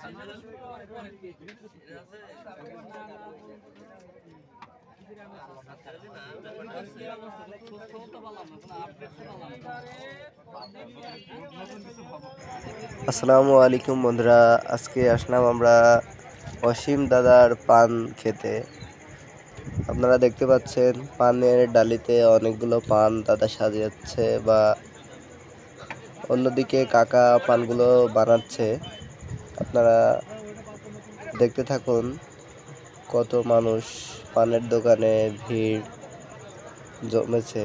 আসসালামু আলাইকুম বন্ধুরা, আজকে আসলাম আমরা অসীম দাদার পান খেতে। আপনারা দেখতে পাচ্ছেন পানের ডালিতে অনেকগুলো পান দাদা সাজিয়েছে, বা অন্যদিকে কাকা পানগুলো বানাচ্ছে। আপনারা দেখতে থাকুন কত মানুষ পানের দোকানে ভিড় জমেছে।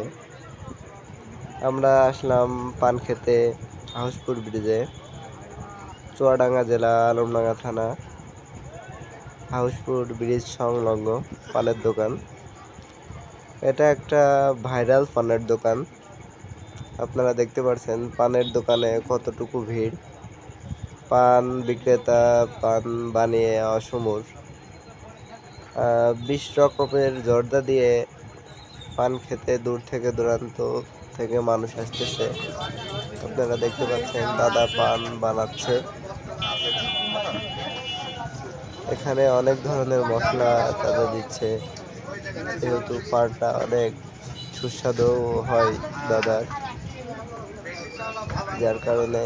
আমরা আসলাম পান খেতে হাউসপুর ব্রিজে, চুয়াডাঙ্গা জেলা, আলমডাঙ্গা থানা, হাউসপুর ব্রিজ সংলগ্ন পানের দোকান। এটা একটা ভাইরাল পানের দোকান। আপনারা দেখতে পাচ্ছেন পানের দোকানে কতটুকু ভিড়। পান বিক্রেতা পান বানিয়ে অসমর 20 রকমের জর্দা দিয়ে পান খেতে দূর থেকে দূরান্ত থেকে মানুষ আসতেছে। আপনারা দেখতে পাচ্ছেন দাদা পান বানাচ্ছে। এখানে অনেক ধরনের মশলা দাদা দিচ্ছে, যেহেতু পানটা অনেক সুস্বাদু হয় দাদার, যার কারণে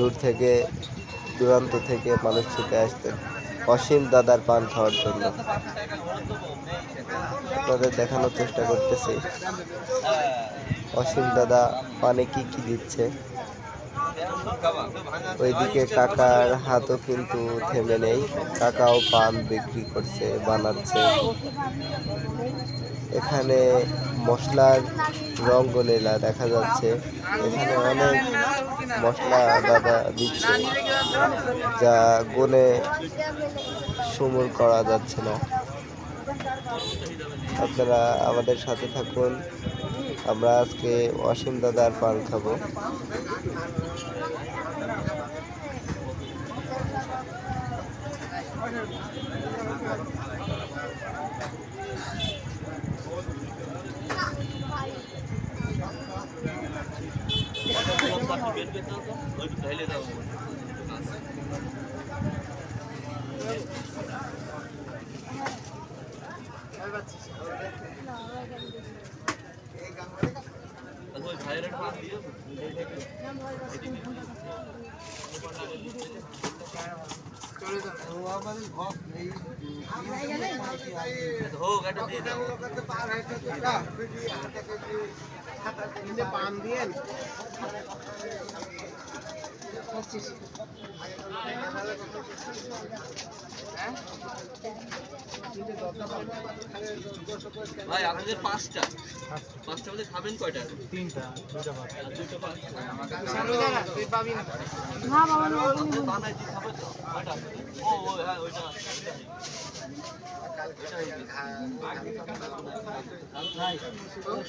দূর থেকে দূরান্ত থেকে মানুষ ছুটে আসতেন অসীম দাদার পান খাওয়ার জন্য। আপনাদের দেখানোর চেষ্টা করতেছি অসীম দাদা পানে কি কি দিচ্ছে। ওইদিকে কাকার হাতও কিন্তু থেমে নেই, কাকাও পান বিক্রি করছে, বানাচ্ছে। এখানে মশলার রঙ্গলীলা দেখা যাচ্ছে। এখানে অনেক মশলা দাদা দিচ্ছে, যা গুণে সমূল করা যাচ্ছে না। আপনারা আমাদের সাথে থাকুন, আমরা আজকে অসীম দাদার পান খাবো। ভাই আপনাদের পাঁচটা মধ্যে খাবেন কয়টা? তিনটা, দুইটা পাঁচ। না বাবা না, আপনি বানাইতে খাবেন তো কয়টা? ও হ্যাঁ ওইটা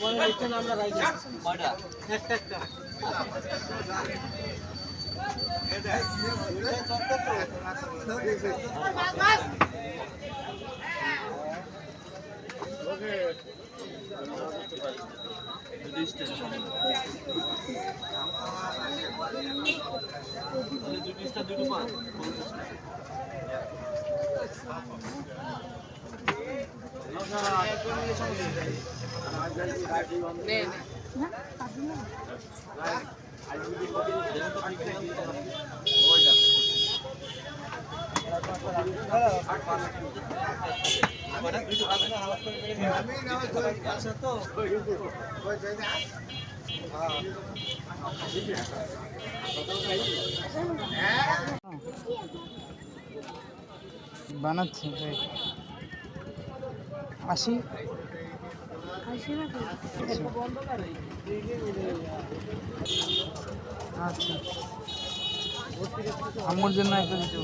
পরে দেখছেন আমরা রাইছি কয়টা? একটা বানাচ্ছে 80 আচ্ছা, আমার জন্য একটা দিতে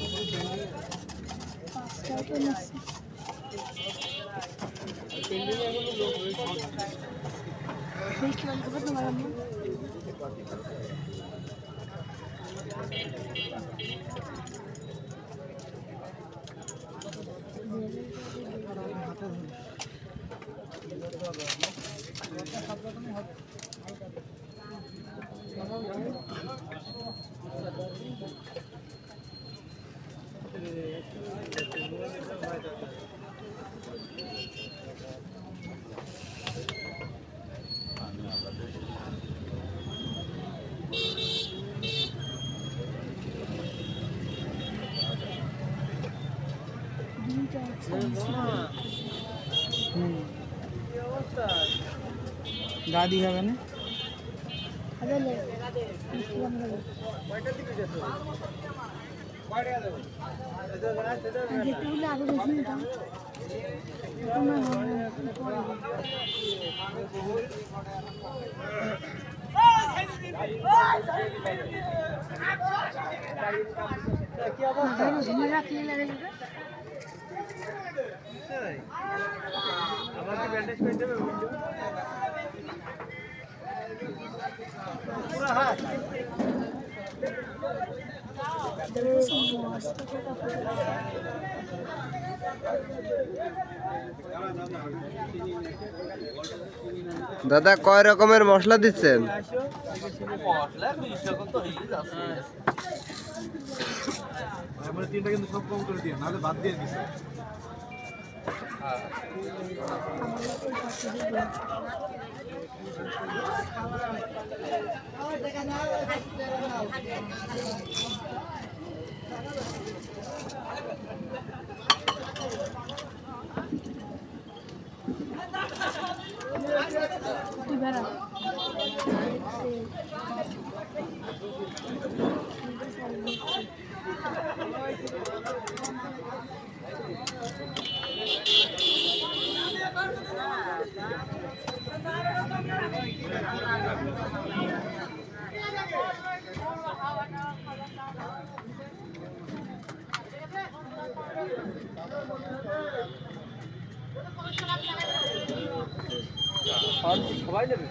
দাদি খাবে না? দাদা কয় রকমের মশলা দিচ্ছেন? মশলা 20 রকম তো হয়ে যাচ্ছে। আমরা তিনটা কিন্তু সব কম করে দিয়ে নাহলে বাদ দিয়ে দিছে। সবাই নেবে।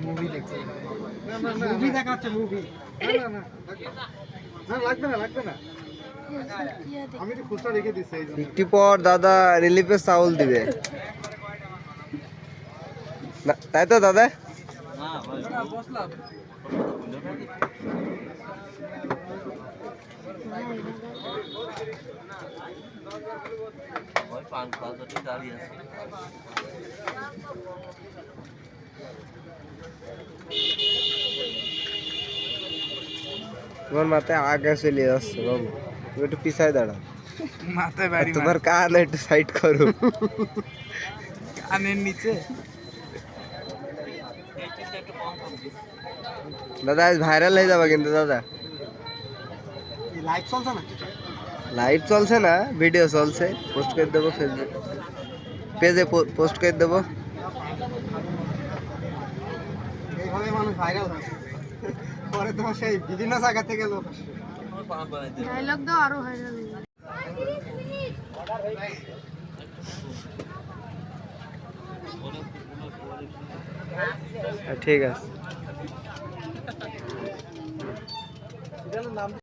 মুভি দেখছে। মুভি দেখাচ্ছে মুভি। না লাগবে না লাগবে না। আমি তো খুচরা রেখে দিচ্ছি এই জন্য। একটু পর দাদা রিলিফে চাউল দিবে না, তাই তো দাদা? না ভাই বসলাম। ওই পান খাওয়াতে দাঁড়িয়ে আছে। তোমার মাথায় আগে চলে যাচ্ছে বাবু, তুমি একটু পিছায় দাঁড়াও। মাথায় বাড়ি তোমার কান একটু সাইড করো। কানের নিচে। এই চিন্তা একটু কম কম দিস। দাদা আজ ভাইরাল হয়ে যাবে কিন্তু দাদা। এই লাইভ চলছে না? লাইভ চলছে না, ভিডিও চলছে, পোস্ট করে দেবো ফেসবুক পেজে, পোস্ট করে দেবো। এইভাবে মানুষ ভাইরাল হয়। পরে তোমার সেই বিভিন্ন জায়গা থেকে লোক আসে। পান বানাই দে। ডায়লগ দাও আরো ভাইরাল হয়ে যাবে। ঠিক আছে।